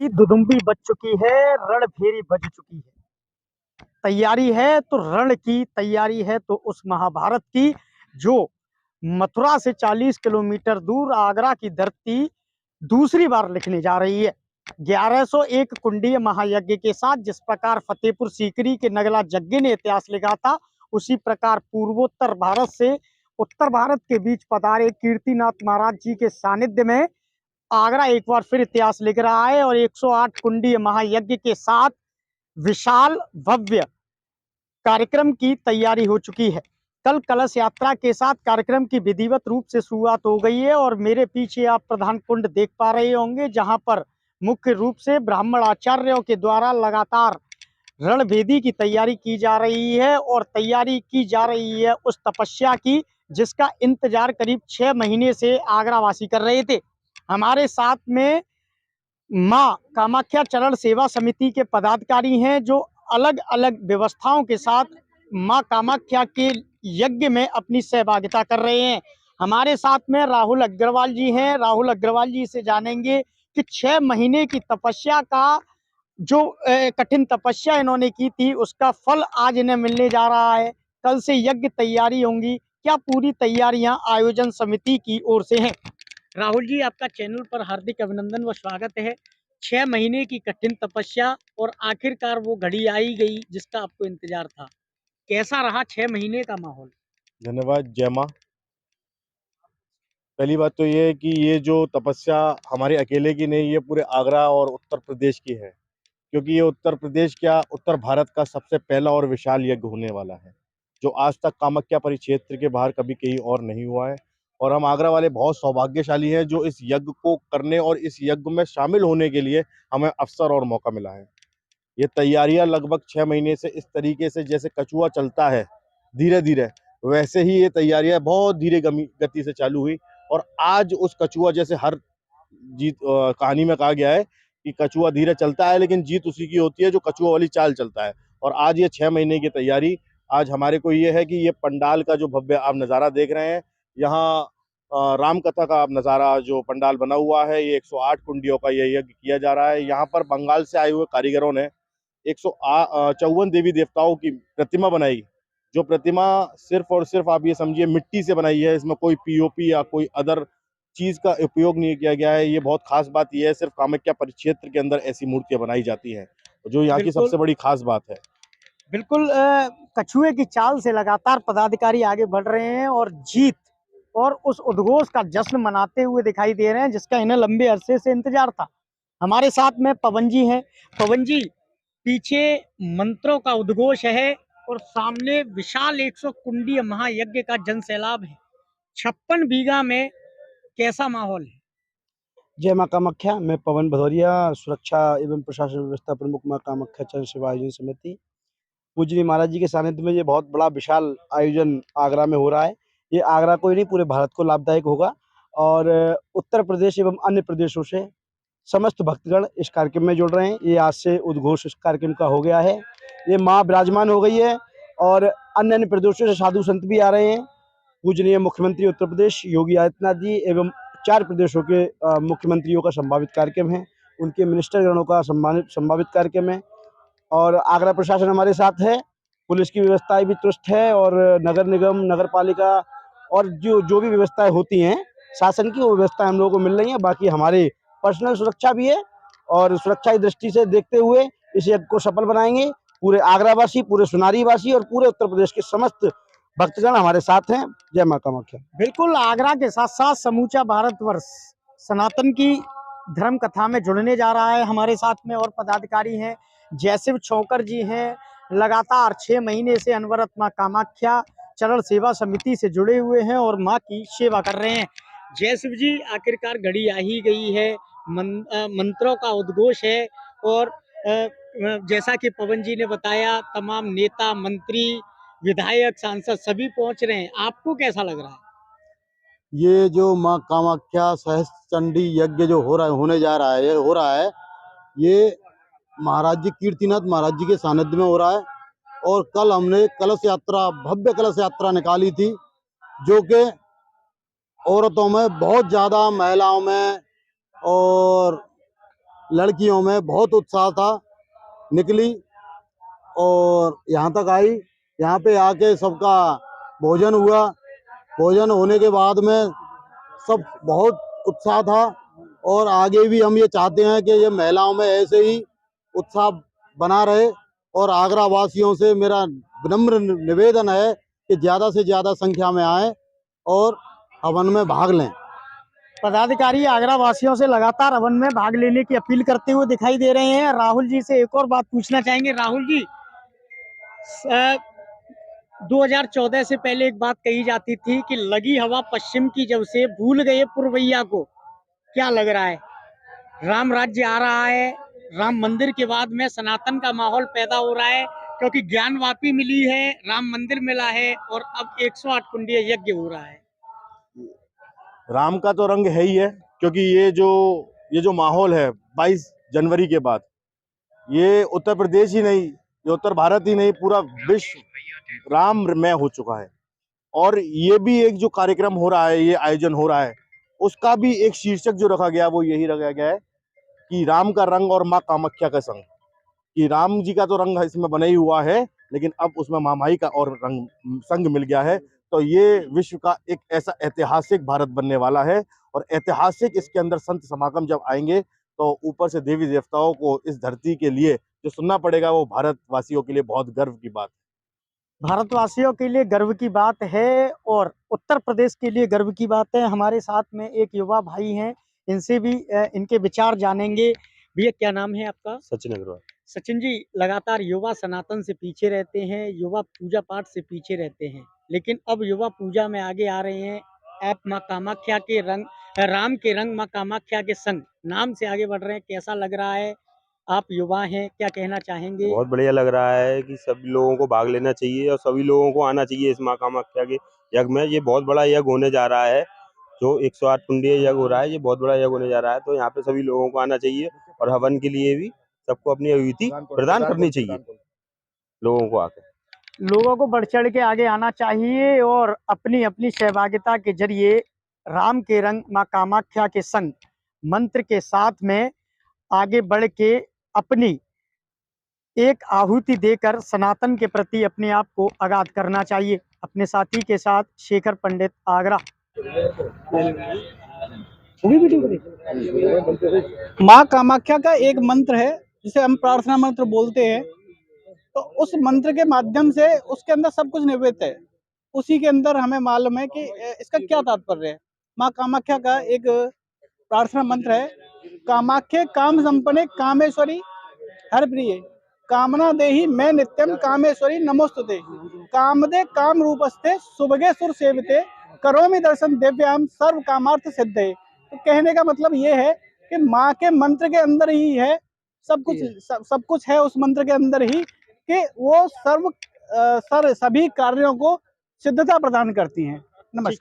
की दुदुम्बी बज चुकी है, रणभेरी बज चुकी है। तैयारी है तो रण की, तैयारी है तो उस महाभारत की जो मथुरा से 40 किलोमीटर दूर आगरा की धरती दूसरी बार लिखने जा रही है। 1101 कुंडीय महायज्ञ के साथ जिस प्रकार फतेहपुर सीकरी के नगला यज्ञ ने इतिहास लिखा था, उसी प्रकार पूर्वोत्तर भारत से उत्तर भारत के बीच पधारे कीर्तिनाथ महाराज जी के सानिध्य में आगरा एक बार फिर इतिहास लिख रहा है और 108 कुंडीय महायज्ञ के साथ विशाल भव्य कार्यक्रम की तैयारी हो चुकी है। कल कलश यात्रा के साथ कार्यक्रम की विधिवत रूप से शुरुआत हो गई है और मेरे पीछे आप प्रधान कुंड देख पा रहे होंगे, जहां पर मुख्य रूप से ब्राह्मण आचार्यों के द्वारा लगातार रणभेदी की तैयारी की जा रही है और तैयारी की जा रही है उस तपस्या की जिसका इंतजार करीब 6 महीने से आगरावासी कर रहे थे। हमारे साथ में मां कामाख्या चरण सेवा समिति के पदाधिकारी हैं जो अलग अलग व्यवस्थाओं के साथ मां कामाख्या के यज्ञ में अपनी सहभागिता कर रहे हैं। हमारे साथ में राहुल अग्रवाल जी हैं। राहुल अग्रवाल जी से जानेंगे कि 6 महीने की तपस्या का जो कठिन तपस्या इन्होंने की थी उसका फल आज इन्हें मिलने जा रहा है। कल से यज्ञ तैयारी होंगी, क्या पूरी तैयारियां आयोजन समिति की ओर से हैं? राहुल जी, आपका चैनल पर हार्दिक अभिनंदन व स्वागत है। 6 महीने की कठिन तपस्या और आखिरकार वो घड़ी आई गई जिसका आपको इंतजार था। कैसा रहा 6 महीने का माहौल? धन्यवाद। जय माँ। पहली बात तो ये है कि ये जो तपस्या हमारे अकेले की नहीं, ये पूरे आगरा और उत्तर प्रदेश की है, क्योंकि ये उत्तर प्रदेश क्या, उत्तर भारत का सबसे पहला और विशाल यज्ञ होने वाला है, जो आज तक कामाख्या परिक्षेत्र के बाहर कभी कहीं और नहीं हुआ है। और हम आगरा वाले बहुत सौभाग्यशाली हैं जो इस यज्ञ को करने और इस यज्ञ में शामिल होने के लिए हमें अवसर और मौका मिला है। ये तैयारियां लगभग 6 महीने से इस तरीके से, जैसे कछुआ चलता है धीरे धीरे, वैसे ही ये तैयारियां बहुत धीरे गति से चालू हुई। और आज उस कछुआ, जैसे हर जीत कहानी में कहा गया है कि कछुआ धीरे चलता है लेकिन जीत उसी की होती है जो कछुआ वाली चाल चलता है। और आज ये 6 महीने की तैयारी, आज हमारे को ये है कि ये पंडाल का जो भव्य आप नज़ारा देख रहे हैं, यहाँ राम कथा का आप नज़ारा जो पंडाल बना हुआ है, ये 108 कुंडियों का ये यज्ञ किया जा रहा है। यहाँ पर बंगाल से आए हुए कारीगरों ने 154 देवी देवताओं की प्रतिमा बनाई, जो प्रतिमा सिर्फ और सिर्फ आप ये समझिए मिट्टी से बनाई है। इसमें कोई पीओपी या कोई अदर चीज का उपयोग नहीं किया गया है। ये बहुत खास बात ये है, सिर्फ कामाख्या परिक्षेत्र के अंदर ऐसी मूर्तियां बनाई जाती हैं, जो यहाँ की सबसे बड़ी खास बात है। बिल्कुल, कछुए की चाल से लगातार पदाधिकारी आगे बढ़ रहे हैं और जीत और उस उद्घोष का जश्न मनाते हुए दिखाई दे रहे हैं जिसका इन्हें लंबे अरसे से इंतजार था। हमारे साथ में पवन जी हैं। पवन जी, पीछे मंत्रों का उद्घोष है और सामने विशाल 100 कुंडीय महायज्ञ का जन सैलाब है। 56 बीघा में कैसा माहौल है? जय माँ कामाख्या। मैं पवन भदौरिया, सुरक्षा एवं प्रशासन व्यवस्था प्रमुख माँ कामाख्या चरण सेवा आयोजन समिति। पूजनीय महाराज जी के सानिध्य में ये बहुत बड़ा विशाल आयोजन आगरा में हो रहा है। ये आगरा को ही नहीं, पूरे भारत को लाभदायक होगा और उत्तर प्रदेश एवं अन्य प्रदेशों से समस्त भक्तगण इस कार्यक्रम में जुड़ रहे हैं। ये आज से उद्घोष इस कार्यक्रम का हो गया है। ये माँ विराजमान हो गई है और अन्य अन्य प्रदेशों से साधु संत भी आ रहे हैं। पूजनीय मुख्यमंत्री उत्तर प्रदेश योगी आदित्यनाथ जी एवं 4 प्रदेशों के मुख्यमंत्रियों का संभावित कार्यक्रम है, उनके मिनिस्टर गणों का संभावित कार्यक्रम है और आगरा प्रशासन हमारे साथ है। पुलिस की व्यवस्थाएं भी दुरुस्त है और नगर निगम, नगर पालिका और जो भी व्यवस्थाएं होती हैं शासन की, वो व्यवस्थाएं हम लोगों को मिल रही हैं। बाकी हमारे पर्सनल सुरक्षा भी है और सुरक्षा की दृष्टि से देखते हुए इस यज्ञ को सफल बनाएंगे। पूरे आगरावासी, पूरे सुनारीवासी और पूरे उत्तर प्रदेश के समस्त भक्तगण हमारे साथ हैं। जय माँ कामाख्या। बिल्कुल, आगरा के साथ साथ समूचा भारतवर्ष सनातन की धर्म कथा में जुड़ने जा रहा है। हमारे साथ में और पदाधिकारी हैं, जयशिव छोकर जी हैं, लगातार 6 महीने से अनवरत माँ कामाख्या चरण सेवा समिति से जुड़े हुए हैं और माँ की सेवा कर रहे हैं। जयशिव जी, आखिरकार घड़ी आ ही गई है, मंत्रों का उद्घोष है और जैसा कि पवन जी ने बताया, तमाम नेता, मंत्री, विधायक, सांसद सभी पहुंच रहे हैं। आपको कैसा लग रहा है? ये जो माँ कामाख्या सहस्त्र चंडी यज्ञ जो होने जा रहा है, ये महाराज जी कीर्तिनाथ महाराज जी के सानिध्य में हो रहा है। और कल हमने कलश यात्रा, भव्य कलश यात्रा निकाली थी, जो कि औरतों में बहुत ज्यादा, महिलाओं में और लड़कियों में बहुत उत्साह था, निकली और यहाँ तक आई। यहाँ पे आके सबका भोजन हुआ। भोजन होने के बाद में सब बहुत उत्साह था और आगे भी हम ये चाहते हैं कि ये महिलाओं में ऐसे ही उत्साह बना रहे। और आगरा वासियों से मेरा विनम्र निवेदन है कि ज़्यादा से ज़्यादा संख्या में आएँ और हवन में भाग लें। पदाधिकारी आगरा वासियों से लगातार हवन में भाग लेने की अपील करते हुए दिखाई दे रहे हैं। राहुल जी से एक और बात पूछना चाहेंगे। राहुल जी, 2014 से पहले एक बात कही जाती थी कि लगी हवा पश्चिम की, जब से भूल गए पुरवैया को। क्या लग रहा है? राम राज्य आ रहा है, राम मंदिर के बाद में सनातन का माहौल पैदा हो रहा है, क्योंकि ज्ञान वापी मिली है, राम मंदिर मिला है और अब 108 कुंडीय यज्ञ हो रहा है। राम का तो रंग है ही है, क्योंकि ये जो माहौल है 22 जनवरी के बाद, ये उत्तर प्रदेश ही नहीं, ये उत्तर भारत ही नहीं, पूरा विश्व राममय हो चुका है। और ये भी एक जो कार्यक्रम हो रहा है, ये आयोजन हो रहा है, उसका भी एक शीर्षक जो रखा गया वो यही रखा गया है कि राम का रंग और माँ कामाख्या का संग। कि राम जी का तो रंग इसमें बना ही हुआ है, लेकिन अब उसमें महामाई का और रंग संग मिल गया है। तो ये विश्व का एक ऐसा ऐतिहासिक भारत बनने वाला है। और ऐतिहासिक इसके अंदर संत समागम जब आएंगे तो ऊपर से देवी देवताओं को इस धरती के लिए जो सुनना पड़ेगा, वो भारतवासियों के लिए बहुत गर्व की बात है। भारतवासियों के लिए गर्व की बात है और उत्तर प्रदेश के लिए गर्व की बात है। हमारे साथ में एक युवा भाई हैं, इनसे भी इनके विचार जानेंगे। भैया, क्या नाम है आपका? सचिन अग्रवाल। सचिन जी, लगातार युवा सनातन से पीछे रहते हैं, युवा पूजा पाठ से पीछे रहते हैं, लेकिन अब युवा पूजा में आगे आ रहे हैं। आप माँ कामाख्या के रंग, राम के रंग माँ कामाख्या के संग नाम से आगे बढ़ रहे हैं। कैसा लग रहा है? आप युवा हैं, क्या कहना चाहेंगे? बहुत बढ़िया लग रहा है कि सभी लोगों को भाग लेना चाहिए और सभी लोगों को आना चाहिए इस माँ कामाख्या के यज्ञ में। ये बहुत बड़ा यज्ञ होने जा रहा है, जो 108 कुंडीय यज्ञ हो रहा है, ये बहुत बड़ा यज्ञ होने जा रहा है। तो यहाँ पे सभी लोगों को आना चाहिए और हवन के लिए भी सबको अपनी आहुति प्रदान करनी चाहिए लोगों को आकर। लोगों को बढ़ चढ़ के आगे आना चाहिए और अपनी अपनी सहभागिता के जरिए राम के रंग माँ कामाख्या के संग मंत्र के साथ में आगे बढ़ के अपनी एक आहुति देकर सनातन के प्रति अपने आप को आगाध करना चाहिए। अपने साथी के साथ शेखर पंडित, आगरा। माँ कामाख्या का एक मंत्र है जिसे हम प्रार्थना मंत्र बोलते हैं। तो उस मंत्र के माध्यम से उसके अंदर सब कुछ निहित है। उसी के अंदर हमें मालूम है कि इसका क्या तात्पर्य है। माँ कामाख्या का एक प्रार्थना मंत्र है, कामाख्ये काम संपन्ने कामेश्वरी हर प्रिय कामना देहि मैं नित्यम कामेश्वरी नमोस्तुते कामदे काम रूपस्थे सुभगे सुर सेविते करोमि दर्शन दिव्याम सर्व कामार्थ सिद्धे। तो कहने का मतलब ये है कि माँ के मंत्र के अंदर ही है सब कुछ है उस मंत्र के अंदर ही, कि वो सभी कार्यों को सिद्धता प्रदान करती हैं। नमस्कार।